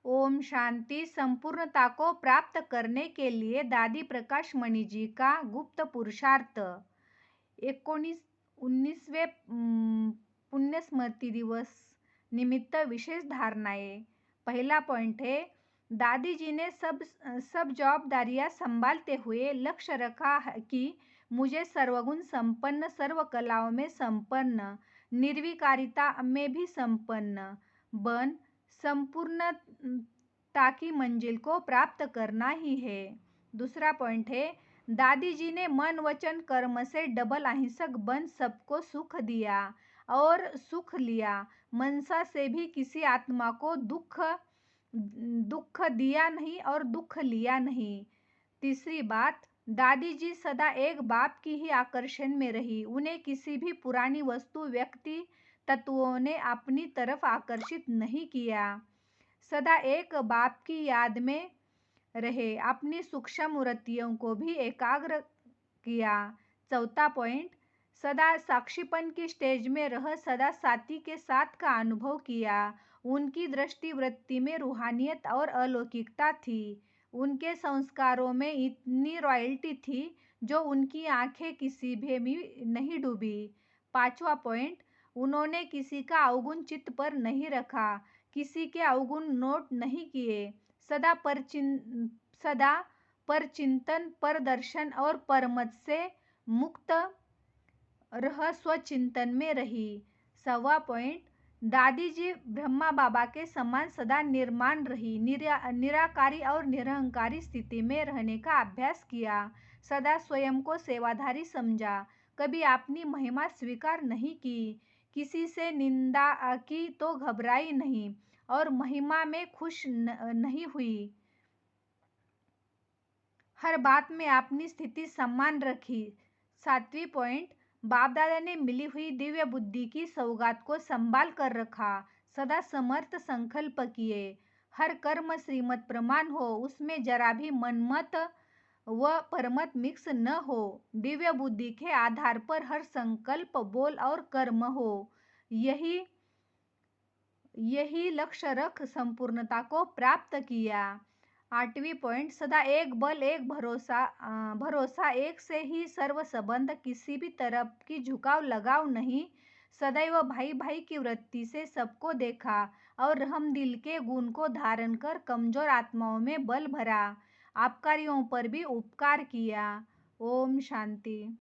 ओम शांति। संपूर्णता को प्राप्त करने के लिए दादी प्रकाश मणि जी का गुप्त पुरुषार्थ। 19वें पुण्य स्मृति दिवस निमित्त विशेष धारणाएं। पहला पॉइंट है, दादी जी ने सब जवाबदारियां संभालते हुए लक्ष्य रखा है कि मुझे सर्वगुण संपन्न, सर्व कलाओं में संपन्न, निर्विकारिता में भी संपन्न बन संपूर्णता की मंजिल को प्राप्त करना ही है। दूसरा पॉइंट है, दादी जी ने मन वचन कर्म से डबल अहिंसक बन सबको सुख दिया और सुख लिया। मनसा से भी किसी आत्मा को दुख दिया नहीं और दुख लिया नहीं। तीसरी बात, दादी जी सदा एक बाप की ही आकर्षण में रही। उन्हें किसी भी पुरानी वस्तु, व्यक्ति, तत्वों ने अपनी तरफ आकर्षित नहीं किया। सदा एक बाप की याद में रहे, अपनी सूक्ष्म वृत्तियों को भी एकाग्र किया। चौथा पॉइंट, सदा साक्षीपन की स्टेज में रह सदा साथी के साथ का अनुभव किया। उनकी दृष्टि वृत्ति में रूहानियत और अलौकिकता थी। उनके संस्कारों में इतनी रॉयल्टी थी जो उनकी आंखें किसी भी में नहीं डूबी। पांचवा पॉइंट, उन्होंने किसी का अवगुण चित्त पर नहीं रखा, किसी के अवगुण नोट नहीं किए। सदा पर चिंतन, पर दर्शन और परमत से मुक्त रह स्वचिंतन में रही। 6वां पॉइंट, दादी जी ब्रह्मा बाबा के समान सदा निर्माण रही, निराकारी और निरहंकारी स्थिति में रहने का अभ्यास किया। सदा स्वयं को सेवाधारी समझा, कभी अपनी महिमा स्वीकार नहीं की, किसी से निंदा की तो घबराई नहीं और महिमा में खुश नहीं हुई। हर बात में अपनी स्थिति समान रखी। 7वीं पॉइंट, बाप दादा ने मिली हुई दिव्य बुद्धि की सौगात को संभाल कर रखा, सदा समर्थ संकल्प किए। हर कर्म श्रीमत प्रमाण हो, उसमें जरा भी मनमत व परमत मिक्स न हो। दिव्य बुद्धि के आधार पर हर संकल्प, बोल और कर्म हो। यही लक्ष्य रख संपूर्णता को प्राप्त किया। 8वीं पॉइंट, सदा एक बल, एक भरोसा, एक से ही सर्व संबंध, किसी भी तरफ की झुकाव लगाव नहीं। सदैव भाई भाई की वृत्ति से सबको देखा और रहम दिल के गुण को धारण कर कमजोर आत्माओं में बल भरा। अपकारियों पर भी उपकार किया। ओम शांति।